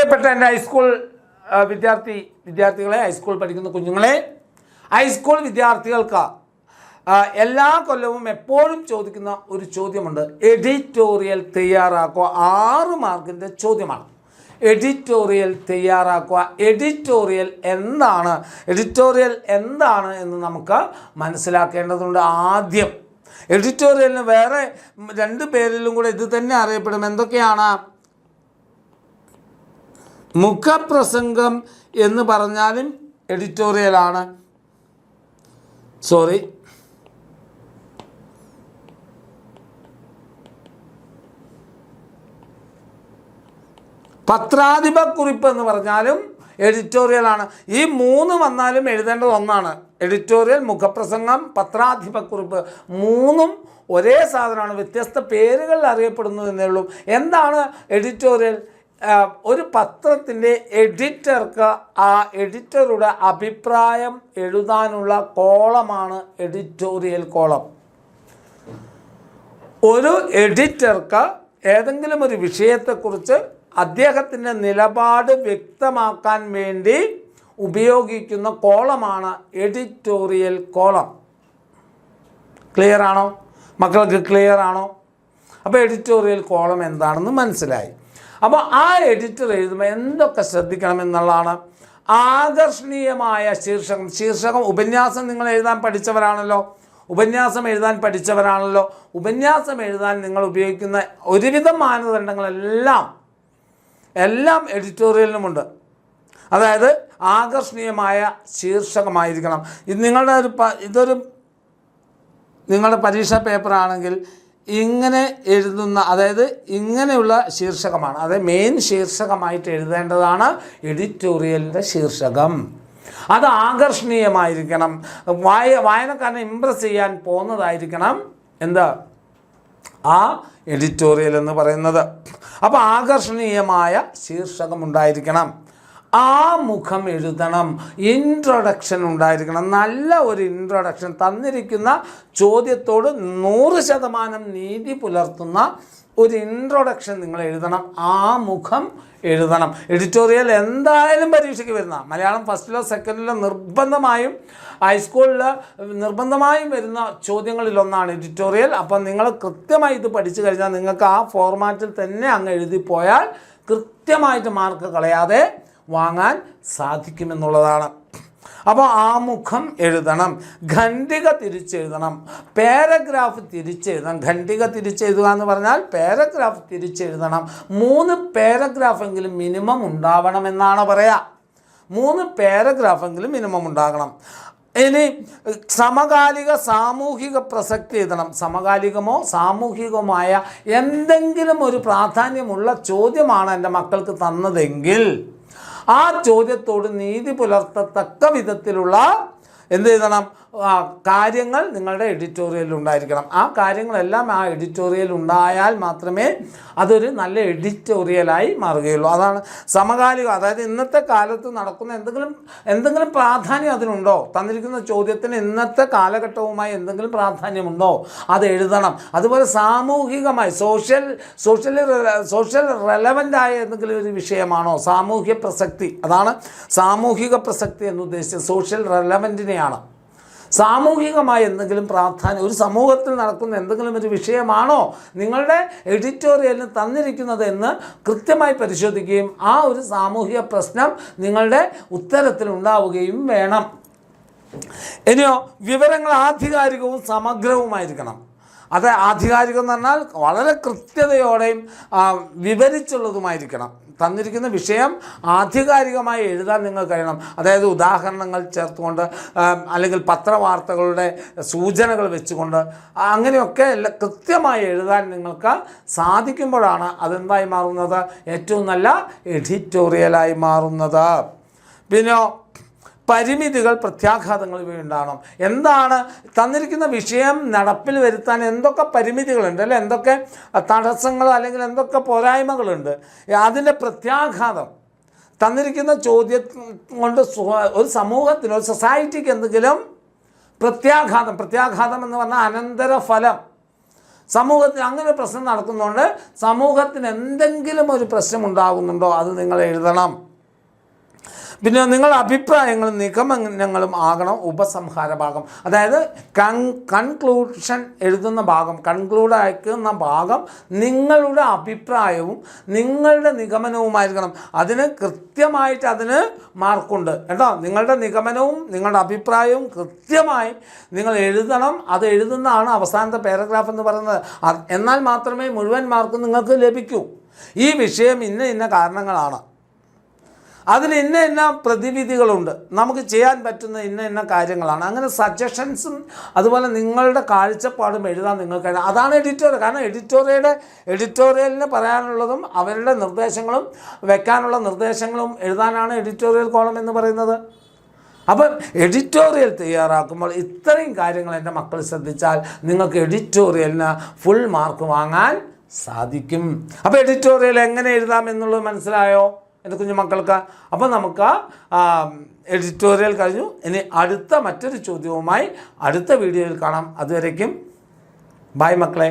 പ്രിയപ്പെട്ട എൻ്റെ ഹൈസ്കൂൾ വിദ്യാർത്ഥികളെ, ഹൈസ്കൂൾ പഠിക്കുന്ന കുഞ്ഞുങ്ങളെ, ഹൈസ്കൂൾ വിദ്യാർത്ഥികൾക്ക് എല്ലാ കൊല്ലവും എപ്പോഴും ചോദിക്കുന്ന ഒരു ചോദ്യമുണ്ട്. എഡിറ്റോറിയൽ തയ്യാറാക്കുക. 6 മാർക്കിൻ്റെ ചോദ്യമാണ്. എഡിറ്റോറിയൽ തയ്യാറാക്കുക. എഡിറ്റോറിയൽ എന്താണ് എന്ന് നമുക്ക് മനസ്സിലാക്കേണ്ടതുണ്ട്. ആദ്യം എഡിറ്റോറിയലിന് വേറെ 2 പേരിലും കൂടെ ഇത് തന്നെ അറിയപ്പെടും. എന്തൊക്കെയാണ്? മുഖപ്രസംഗം എന്ന് പറഞ്ഞാലും എഡിറ്റോറിയലാണ്. പത്രാധിപക്കുറിപ്പ് എന്ന് പറഞ്ഞാലും എഡിറ്റോറിയലാണ്. ഈ 3 വന്നാലും എഴുതേണ്ടത് ഒന്നാണ്. എഡിറ്റോറിയൽ, മുഖപ്രസംഗം, പത്രാധിപക്കുറിപ്പ് 3ഉം ഒരേ സാധനമാണ്. വ്യത്യസ്ത പേരുകളിൽ അറിയപ്പെടുന്നു എന്നേ ഉള്ളൂ. എന്താണ് എഡിറ്റോറിയൽ? ഒരു പത്രത്തിൻ്റെ എഡിറ്റർക്ക് ആ എഡിറ്ററുടെ അഭിപ്രായം എഴുതാനുള്ള കോളമാണ് എഡിറ്റോറിയൽ കോളം. ഒരു എഡിറ്റർക്ക് ഏതെങ്കിലും ഒരു വിഷയത്തെക്കുറിച്ച് അദ്ദേഹത്തിൻ്റെ നിലപാട് വ്യക്തമാക്കാൻ വേണ്ടി ഉപയോഗിക്കുന്ന കോളമാണ് എഡിറ്റോറിയൽ കോളം. ക്ലിയർ ആണോ മക്കൾക്ക്? ക്ലിയർ ആണോ? അപ്പോൾ എഡിറ്റോറിയൽ കോളം എന്താണെന്ന് മനസ്സിലായി. അപ്പോൾ ആ എഡിറ്റർ എഴുതുമ്പോൾ എന്തൊക്കെ ശ്രദ്ധിക്കണം എന്നുള്ളതാണ്. ആകർഷണീയമായ ശീർഷകം. ഉപന്യാസം നിങ്ങൾ എഴുതാൻ പഠിച്ചവരാണല്ലോ. ഉപന്യാസം എഴുതാൻ നിങ്ങൾ ഉപയോഗിക്കുന്ന ഒരുവിധം മാനദണ്ഡങ്ങളെല്ലാം എഡിറ്റോറിയലിനുമുണ്ട്. അതായത് ആകർഷണീയമായ ശീർഷകമായിരിക്കണം. ഇത് നിങ്ങളുടെ പരീക്ഷാ പേപ്പറാണെങ്കിൽ ഇങ്ങനെ എഴുതുന്ന, അതായത് ഇങ്ങനെയുള്ള ശീർഷകമാണ്. അതായത് മെയിൻ ശീർഷകമായിട്ട് എഴുതേണ്ടതാണ് എഡിറ്റോറിയലിൻ്റെ ശീർഷകം. അത് ആകർഷണീയമായിരിക്കണം. വായനക്കാരനെ ഇംപ്രസ് ചെയ്യാൻ പോകുന്നതായിരിക്കണം ആ എഡിറ്റോറിയൽ എന്ന് പറയുന്നത്. അപ്പോൾ ആകർഷണീയമായ ശീർഷകം ഉണ്ടായിരിക്കണം. മുഖം എഴുതണം. ഇൻട്രൊഡക്ഷൻ ഉണ്ടായിരിക്കണം. നല്ല ഒരു ഇൻട്രൊഡക്ഷൻ. തന്നിരിക്കുന്ന ചോദ്യത്തോട് 100% നീതി പുലർത്തുന്ന ഒരു ഇൻട്രൊഡക്ഷൻ നിങ്ങൾ എഴുതണം. മുഖം എഴുതണം. എഡിറ്റോറിയൽ എന്തായാലും പരീക്ഷയ്ക്ക് വരുന്ന, മലയാളം ഫസ്റ്റിലോ സെക്കൻഡിലോ നിർബന്ധമായും, ഹൈസ്കൂളിൽ നിർബന്ധമായും വരുന്ന ചോദ്യങ്ങളിലൊന്നാണ് എഡിറ്റോറിയൽ. അപ്പം നിങ്ങൾ കൃത്യമായി ഇത് പഠിച്ചു കഴിഞ്ഞാൽ നിങ്ങൾക്ക് ആ ഫോർമാറ്റിൽ തന്നെ അങ്ങ് എഴുതിപ്പോയാൽ കൃത്യമായിട്ട് മാർക്ക് കളയാതെ വാങ്ങാൻ സാധിക്കുമെന്നുള്ളതാണ്. അപ്പോൾ മുഖം എഴുതണം. ഖണ്ഡിക തിരിച്ചെഴുതണം. പാരഗ്രാഫ് തിരിച്ചെഴുതണം. ഖണ്ഡിക തിരിച്ചെഴുതുക എന്ന് പറഞ്ഞാൽ പാരഗ്രാഫ് തിരിച്ചെഴുതണം. 3 പാരഗ്രാഫെങ്കിലും മിനിമം ഉണ്ടാവണമെന്നാണ് പറയുക. 3 പാരഗ്രാഫെങ്കിലും മിനിമം ഉണ്ടാകണം. ഇനി സമകാലിക സാമൂഹിക പ്രസക്തി എഴുതണം. സമകാലികമോ സാമൂഹികമായ എന്തെങ്കിലും ഒരു പ്രാധാന്യമുള്ള ചോദ്യമാണ് എൻ്റെ മക്കൾക്ക് തന്നതെങ്കിൽ ആ ചോദ്യത്തോട് നീതി പുലർത്തത്തക്ക വിധത്തിലുള്ള എന്ത് എഴുതണം? കാര്യങ്ങൾ നിങ്ങളുടെ എഡിറ്റോറിയലിൽ ഉണ്ടായിരിക്കണം. ആ കാര്യങ്ങളെല്ലാം ആ എഡിറ്റോറിയൽ ഉണ്ടായാൽ മാത്രമേ അതൊരു നല്ല എഡിറ്റോറിയലായി മാറുകയുള്ളൂ. അതാണ് സമകാലികം. അതായത് ഇന്നത്തെ കാലത്ത് നടക്കുന്ന എന്തെങ്കിലും പ്രാധാന്യം അതിനുണ്ടോ? തന്നിരിക്കുന്ന ചോദ്യത്തിന് ഇന്നത്തെ കാലഘട്ടവുമായി എന്തെങ്കിലും പ്രാധാന്യമുണ്ടോ? അത് എഴുതണം. അതുപോലെ സാമൂഹികമായി സോഷ്യൽ റെലവൻ്റായ എന്തെങ്കിലും ഒരു വിഷയമാണോ? സാമൂഹ്യ പ്രസക്തി. അതാണ് സാമൂഹിക പ്രസക്തി എന്നുദ്ദേശിച്ചത്. സോഷ്യൽ റെലവൻറ്റിനെയാണ്. സാമൂഹികമായ എന്തെങ്കിലും പ്രാധാന്യം, ഒരു സമൂഹത്തിൽ നടക്കുന്ന എന്തെങ്കിലും ഒരു വിഷയമാണോ നിങ്ങളുടെ എഡിറ്റോറിയലിന് തന്നിരിക്കുന്നത് എന്ന് കൃത്യമായി പരിശോധിക്കുകയും ആ ഒരു സാമൂഹിക പ്രശ്നം നിങ്ങളുടെ ഉത്തരത്തിൽ ഉണ്ടാവുകയും വേണം. ഇനിയോ, വിവരങ്ങൾ ആധികാരികവും സമഗ്രവുമായിരിക്കണം. അത് ആധികാരികം എന്ന് പറഞ്ഞാൽ വളരെ കൃത്യതയോടെയും വിവരിച്ചുള്ളതുമായിരിക്കണം. തന്നിരിക്കുന്ന വിഷയം ആധികാരികമായി എഴുതാൻ നിങ്ങൾക്ക് കഴിയണം. അതായത് ഉദാഹരണങ്ങൾ ചേർത്തുകൊണ്ട്, അല്ലെങ്കിൽ പത്രവാർത്തകളുടെ സൂചനകൾ വെച്ചുകൊണ്ട്, അങ്ങനെയൊക്കെ കൃത്യമായി എഴുതാൻ നിങ്ങൾക്ക് സാധിക്കുമ്പോഴാണ് അതെന്തായി മാറുന്നത്? ഏറ്റവും നല്ല എഡിറ്റോറിയലായി മാറുന്നത്. പിന്നെ പരിമിതികൾ, പ്രത്യാഘാതങ്ങൾ ഇവയുണ്ടാകണം. എന്താണ് തന്നിരിക്കുന്ന വിഷയം നടപ്പിൽ വരുത്താൻ എന്തൊക്കെ പരിമിതികളുണ്ട്, അല്ലെ? എന്തൊക്കെ തടസ്സങ്ങൾ അല്ലെങ്കിൽ എന്തൊക്കെ പോരായ്മകളുണ്ട്, അതിൻ്റെ പ്രത്യാഘാതം തന്നിരിക്കുന്ന ചോദ്യം കൊണ്ട് ഒരു സമൂഹത്തിന്, ഒരു സൊസൈറ്റിക്ക് എന്തെങ്കിലും പ്രത്യാഘാതം എന്ന് പറഞ്ഞാൽ അനന്തരഫലം സമൂഹത്തിൽ അങ്ങനെ ഒരു പ്രശ്നം നടക്കുന്നുണ്ട്, സമൂഹത്തിന് എന്തെങ്കിലും ഒരു പ്രശ്നം ഉണ്ടാകുന്നുണ്ടോ അത് നിങ്ങൾ എഴുതണം. പിന്നെ നിങ്ങളുടെ അഭിപ്രായങ്ങളും നിഗമനങ്ങളും ആകണം ഉപസംഹാര ഭാഗം. അതായത് കൺക്ലൂഷൻ എഴുതുന്ന ഭാഗം, കൺക്ലൂഡ് അയക്കുന്ന ഭാഗം നിങ്ങളുടെ അഭിപ്രായവും നിങ്ങളുടെ നിഗമനവുമായിരിക്കണം. അതിന് കൃത്യമായിട്ട് അതിന് മാർക്കുണ്ട് കേട്ടോ. നിങ്ങളുടെ നിഗമനവും നിങ്ങളുടെ അഭിപ്രായവും കൃത്യമായി നിങ്ങൾ എഴുതണം. അത് എഴുതുന്നതാണ് അവസാനത്തെ പാരഗ്രാഫ് എന്ന് പറയുന്നത്. എന്നാൽ മാത്രമേ മുഴുവൻ മാർക്കും നിങ്ങൾക്ക് ലഭിക്കൂ. ഈ വിഷയം ഇന്ന കാരണങ്ങളാണ്, അതിന് ഇന്ന പ്രതിവിധികളുണ്ട്, നമുക്ക് ചെയ്യാൻ പറ്റുന്ന ഇന്ന കാര്യങ്ങളാണ്, അങ്ങനെ സജഷൻസും അതുപോലെ നിങ്ങളുടെ കാഴ്ചപ്പാടും എഴുതാൻ നിങ്ങൾക്ക്. അതാണ് എഡിറ്റോറിയൽ. കാരണം എഡിറ്റോറിയലിന് പറയാനുള്ളതും അവരുടെ നിർദ്ദേശങ്ങളും വെക്കാനുള്ള നിർദ്ദേശങ്ങളും എഴുതാനാണ് എഡിറ്റോറിയൽ കോളം എന്ന് പറയുന്നത്. അപ്പം എഡിറ്റോറിയൽ തയ്യാറാക്കുമ്പോൾ ഇത്രയും കാര്യങ്ങൾ എൻ്റെ മക്കൾ ശ്രദ്ധിച്ചാൽ നിങ്ങൾക്ക് എഡിറ്റോറിയലിന് ഫുൾ മാർക്ക് വാങ്ങാൻ സാധിക്കും. അപ്പോൾ എഡിറ്റോറിയൽ എങ്ങനെ എഴുതാം എന്നുള്ളത് മനസ്സിലായോ എൻ്റെ കുഞ്ഞു മക്കൾക്ക്? അപ്പോൾ നമുക്ക് എഡിറ്റോറിയൽ കഴിഞ്ഞു. ഇനി അടുത്ത മറ്റൊരു ചോദ്യവുമായി അടുത്ത വീഡിയോയിൽ കാണാം. അതുവരേക്കും ബൈ മക്കളെ.